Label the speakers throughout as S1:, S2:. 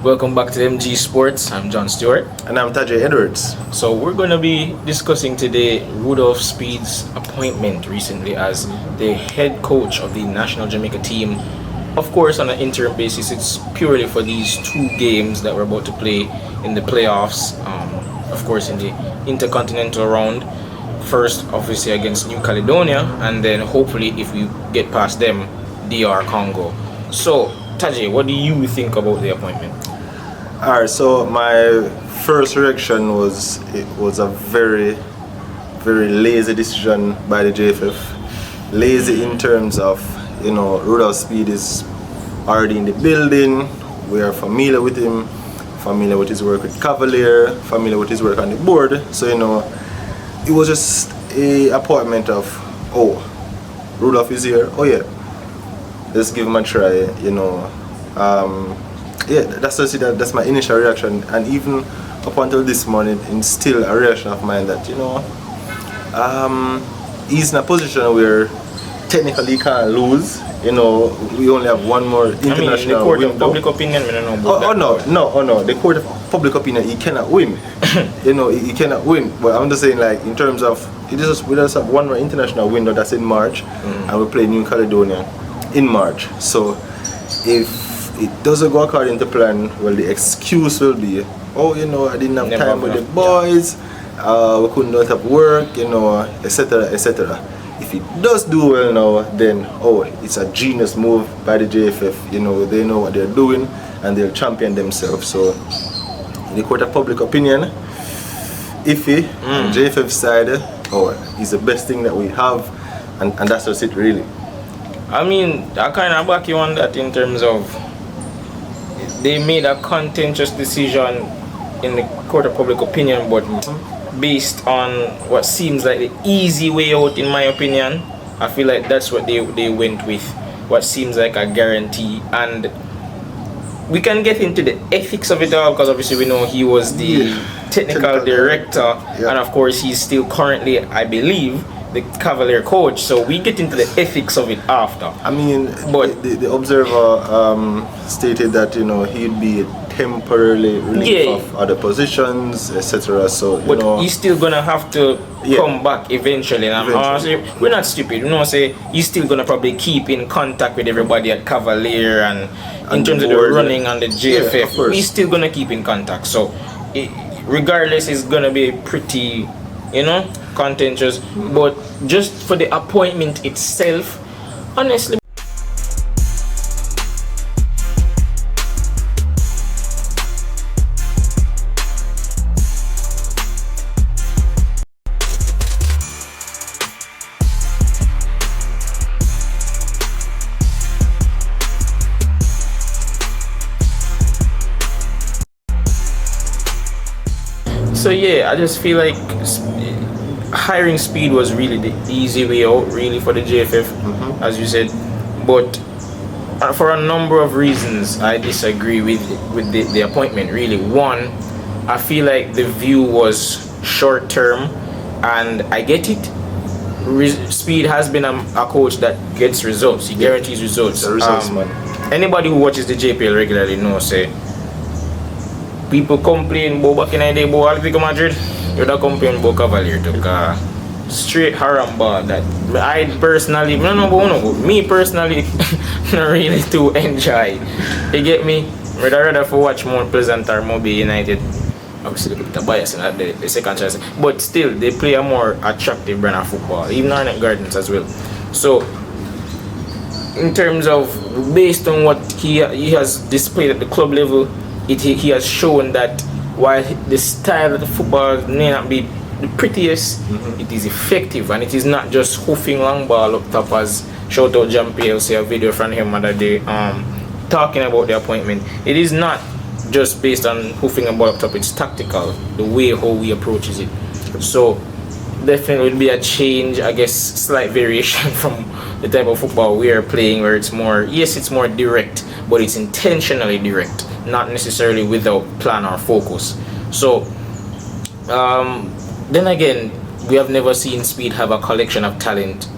S1: Welcome back to MG Sports. I'm John Stewart.
S2: And I'm Tajay Edwards.
S1: So we're going to be discussing today Rudolph Speid's appointment recently as the head coach of the national Jamaica team. Of course, on an interim basis, it's purely for these two games that we're about to play in the playoffs. Of course, in the intercontinental round. First, obviously, against New Caledonia, and then hopefully, if we get past them, DR Congo. So, Tajay, what do you think about the appointment?
S2: Alright, so my first reaction was it was a very lazy decision by the JFF. Lazy in terms of, Rudolph Speid is already in the building. We are familiar with him, familiar with his work with Cavalier, familiar with his work on the board. So, it was just a appointment of, Rudolph is here. Oh yeah, let's give him a try. That's my initial reaction, and even up until this morning, it's still a reaction of mine that he's in a position where technically he can't lose. We only have one more international
S1: the court
S2: window.
S1: of public opinion, we don't know about
S2: no. The court of public opinion, he cannot win. He cannot win. But I'm just saying, like, in terms of, we just have one more international window that's in March, and we play New Caledonia in March. So if it doesn't go according to plan, well, the excuse will be, I didn't have time with the boys, we couldn't do enough work, etc., etc. If it does do well now, then it's a genius move by the JFF. They know what they're doing and they'll champion themselves. So in the court of public opinion, iffy, on JFF side, it's the best thing that we have, and that's just it really.
S1: I kind of back you on that in terms of they made a contentious decision in the court of public opinion, but based on what seems like the easy way out, in my opinion. I feel like that's what they went with, what seems like a guarantee. And we can get into the ethics of it all, because obviously we know he was the technical director, and of course he's still currently, I believe, the Cavalier coach, so we get into the ethics of it after.
S2: But the observer stated that he'd be temporarily relieved of other positions, etc. So
S1: but he's still gonna have to come back eventually. And we're not stupid. He's still gonna probably keep in contact with everybody at Cavalier, and in terms of the running on the JFF, he's still gonna keep in contact. So regardless, it's gonna be pretty, contentious. But just for the appointment itself, honestly. So yeah, I just feel like hiring Speid was really the easy way out, really, for the JFF, as you said. But for a number of reasons, I disagree with the appointment, really. One, I feel like the view was short term, and I get it. Speid has been a coach that gets results. He guarantees results. Anybody who watches the JPL regularly knows, people complain about back in the day about Atletico Madrid. You don't complain about Cavalier, took straight haramba that I personally, me personally, not really too enjoy. You get me? I'd rather for watch more Pleasant or Moby United. Obviously, the bias in the second choice, but still they play a more attractive brand of football, even Arnett Gardens as well. So, in terms of based on what he has displayed at the club level, he has shown that while the style of the football may not be the prettiest, it is effective, and it is not just hoofing long ball up top, as shout out John PLC, a video from him other day talking about the appointment. It is not just based on hoofing a ball up top, it's tactical, the way how he approaches it. So definitely will be a change, I guess, slight variation from the type of football we are playing, where it's more, yes, it's more direct, but it's intentionally direct, not necessarily without plan or focus. So then again, we have never seen Speid have a collection of talent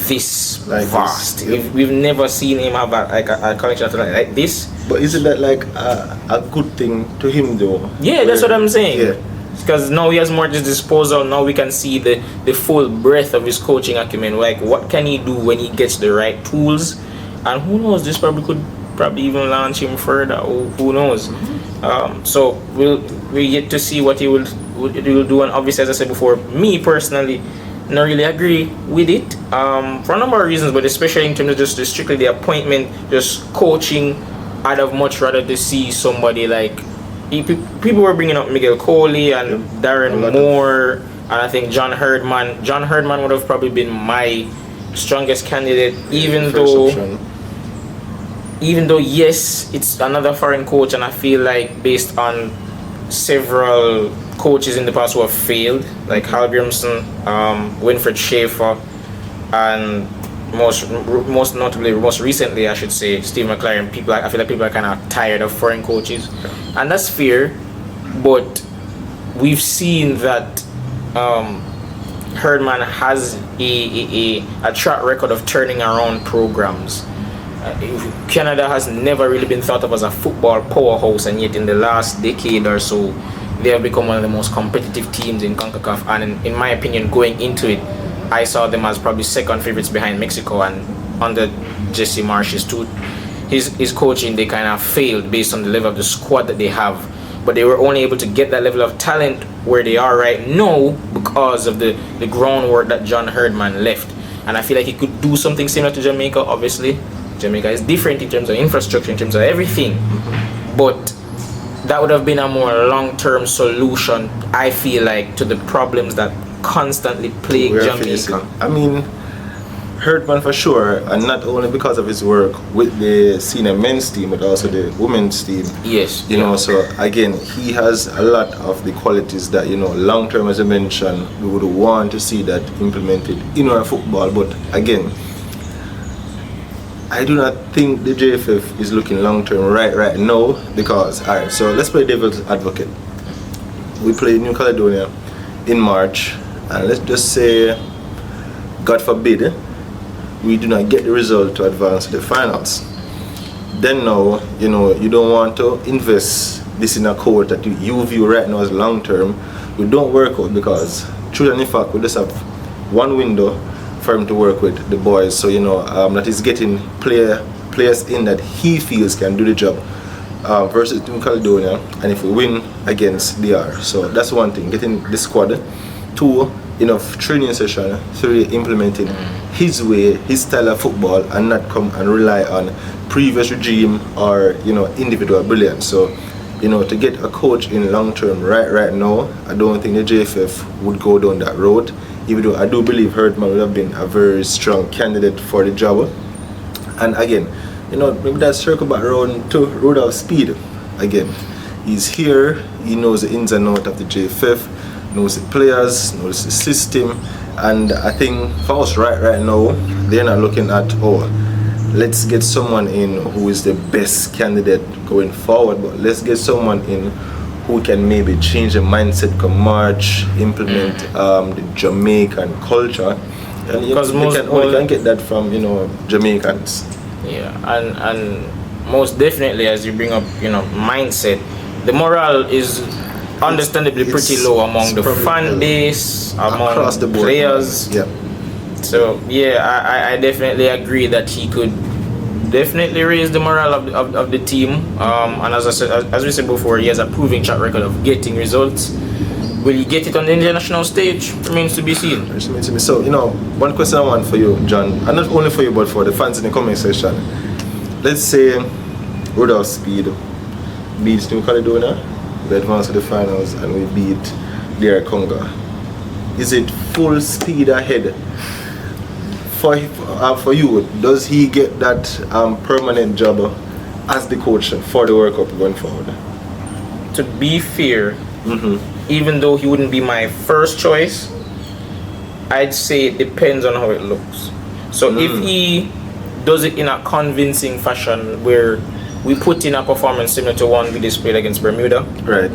S1: this
S2: Like
S1: vast.
S2: this, yeah.
S1: We've never seen him have a collection of talent like this.
S2: But isn't that like a good thing to him though?
S1: Yeah, that's what I'm saying.
S2: Yeah.
S1: Because now he has more at his disposal. Now we can see the full breadth of his coaching acumen. Like, what can he do when he gets the right tools? And who knows? This probably could even launch him further. Who knows? So we get to see what he will do. And obviously, as I said before, me personally, not really agree with it for a number of reasons, but especially in terms of just strictly the appointment, just coaching. I'd have much rather to see somebody like. People were bringing up Miguel Coley and Darren Moore, and I think John Herdman. John Herdman would have probably been my strongest candidate, even though yes, it's another foreign coach, and I feel like based on several coaches in the past who have failed, like Hal Grimson, Winfred Schaefer, and most recently, I should say, Steve McLaren. I feel like people are kind of tired of foreign coaches, and that's fair. But we've seen that Herdman has a track record of turning around programs. Canada has never really been thought of as a football powerhouse, and yet in the last decade or so, they have become one of the most competitive teams in CONCACAF. And in my opinion, going into it, I saw them as probably second favorites behind Mexico, and under Jesse Marsh's his coaching, they kind of failed based on the level of the squad that they have. But they were only able to get that level of talent where they are right now because of the groundwork that John Herdman left. And I feel like he could do something similar to Jamaica. Obviously, Jamaica is different in terms of infrastructure, in terms of everything. But that would have been a more long-term solution, I feel like, to the problems that constantly plague Jamaica.
S2: Facing. I mean, Herdman for sure, and not only because of his work with the senior men's team, but also the women's team.
S1: Yes.
S2: You know, so again, he has a lot of the qualities that, you know, long term, as I mentioned, we would want to see that implemented in our football. But again, I do not think the JFF is looking long term right now, because, alright, so let's play devil's advocate. We play New Caledonia in March, and let's just say, God forbid, we do not get the result to advance to the finals. Then now, you know, you don't want to invest this in a coach that you view right now as long term. We don't work out, because truly and in fact, we just have one window for him to work with the boys. So, you know, that is getting players in that he feels can do the job versus New Caledonia, and if we win against DR. So that's one thing, getting the squad. Two, enough training session. Three, implementing his way, his style of football, and not come and rely on previous regime or, you know, individual brilliance. So, you know, to get a coach in long term right now, I don't think the JFF would go down that road, even though I do believe Herdman would have been a very strong candidate for the job. And again, you know, maybe that circle back around to Rudolph Speid. Again, he's here, he knows the ins and outs of the JFF, knows the players, knows the system, and I think for us right now, they're not looking at, oh, let's get someone in who is the best candidate going forward, but let's get someone in who can maybe change the mindset, come March, implement the Jamaican culture, and because we can get that from, you know, Jamaicans.
S1: Yeah, and most definitely, as you bring up, you know, mindset, the morale is understandably pretty low among the fan base, among
S2: across the board,
S1: players.
S2: Yeah.
S1: So yeah, I definitely agree that he could definitely raise the morale of the team. And as I said, as we said before, he has a proven track record of getting results. Will he get it on the international stage? Remains to be seen.
S2: So, you know, one question I want for you, John, and not only for you, but for the fans in the comment section. Let's say Rudolph Speid beats New Caledonia, we advance to the finals, and we beat DR Congo. Is it full speed ahead for you? Does he get that permanent job as the coach for the World Cup going forward?
S1: To be fair, even though he wouldn't be my first choice, I'd say it depends on how it looks. So if he does it in a convincing fashion where we put in a performance similar to one we displayed against Bermuda,
S2: right,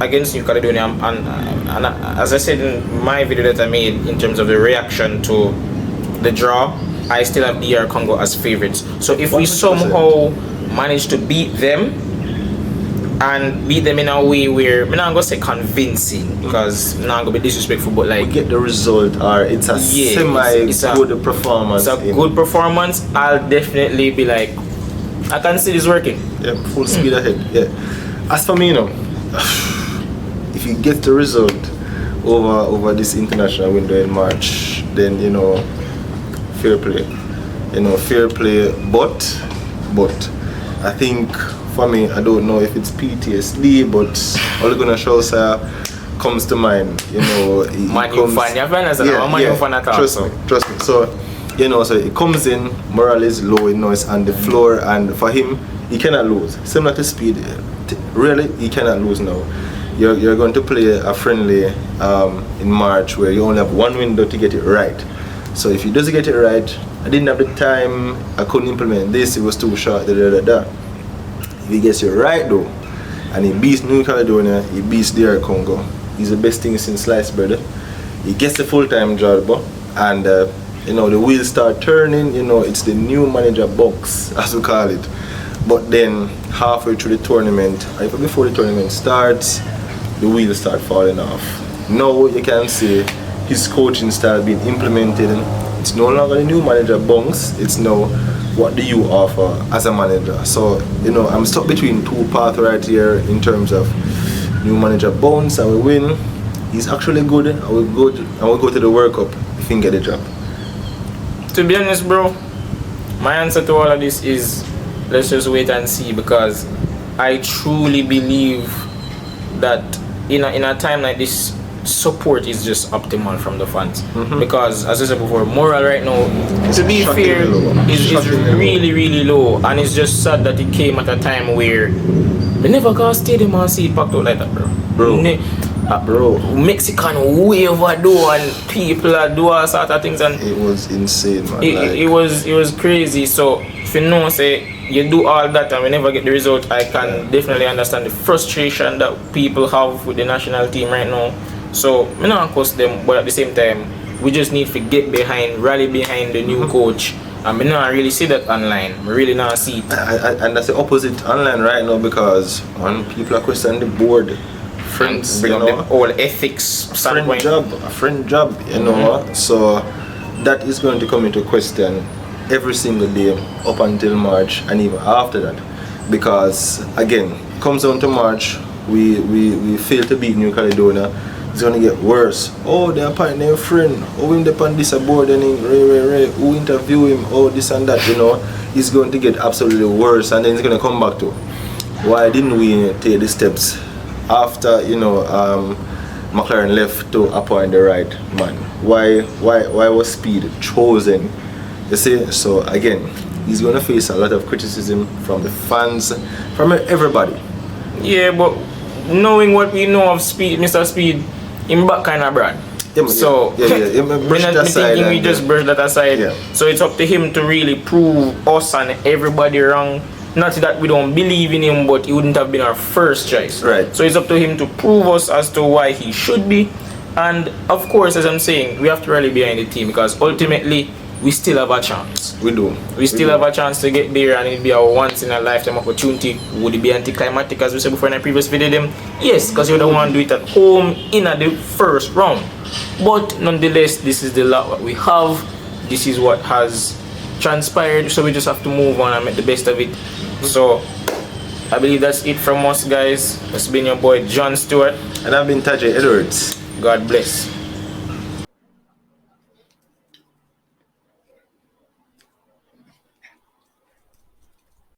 S1: against New Caledonia, and as I said in my video that I made in terms of the reaction to the draw, I still have DR Congo as favorites. So if we
S2: 100%.
S1: somehow manage to beat them and beat them in a way where I'm not gonna say convincing because I'm not gonna be disrespectful, but like
S2: get the result, or it's a good performance.
S1: It's a good performance. I'll definitely be like, I can see this working.
S2: Yeah, full speed ahead. Yeah. As for me, if you get the result over this international window in March, then fair play. Fair play. But I think for me, I don't know if it's PTSD, but all I'm gonna show comes to mind.
S1: Man, you fan. You're fan as an fan at all.
S2: Trust me. So so it comes in, morale is low, it's on the floor, and for him, he cannot lose. Similar to Speed, really, he cannot lose now. You're going to play a friendly in March where you only have one window to get it right. So if he doesn't get it right, I didn't have the time, I couldn't implement this, it was too short, If he gets it right though, and he beats New Caledonia, he beats DR Congo, he's the best thing since sliced bread. He gets the full-time job, and the wheels start turning. It's the new manager box, as we call it. But then halfway through the tournament, or even before the tournament starts, the wheels start falling off. Now you can see his coaching style being implemented. It's no longer the new manager bunks, it's now what do you offer as a manager. So I'm stuck between two paths right here in terms of new manager bounce, I will win. He's actually good, I will go to the World Cup if he can get the job.
S1: To be honest, bro, my answer to all of this is let's just wait and see, because I truly believe that in a time like this, support is just optimal from the fans. Because as I said before, morale right now, to be fair, is really, really low, and it's just sad that it came at a time where we never got stadium and see it packed out like that, bro. Mexican way overdo, and people are do all sort of things, and
S2: it was insane, man.
S1: It was crazy. So if say you do all that and we never get the result, I can definitely understand the frustration that people have with the national team right now. So I don't curse them, but at the same time, we just need to rally behind the new coach. And we not really see that online. We really not see it.
S2: And that's the opposite online right now, because when people are questioning the board, friends,
S1: bring up the whole ethics
S2: a friend job, So that is going to come into question every single day up until March and even after that, because again, comes down to March, we fail to beat New Caledonia. It's gonna get worse. Oh, they're appointing their friend. Oh, him depend this aboard and who interview him? Oh, this and that. It's going to get absolutely worse, and then it's gonna come back to why didn't we take the steps after McLaren left to appoint the right man? Why was Speid chosen? You see, so again, he's gonna face a lot of criticism from the fans, from everybody.
S1: Yeah, but knowing what we know of Speid, Mr. Speid, him back kind of brand. We just brush that aside. Yeah. So it's up to him to really prove us and everybody wrong. Not that we don't believe in him, but he wouldn't have been our first choice.
S2: Right.
S1: So it's up to him to prove us as to why he should be. And of course, as I'm saying, we have to rally behind the team, because ultimately we still have a chance.
S2: We do.
S1: We still have a chance to get there, and it'll be a once in a lifetime opportunity. Would it be anticlimactic, as we said before in the previous video? Yes, because you don't want to do it at home in the first round. But nonetheless, this is the lot what we have. This is what has transpired, so we just have to move on and make the best of it. So I believe that's it from us, guys. It's been your boy John Stewart,
S2: and I've been Tajay Edwards.
S1: God bless.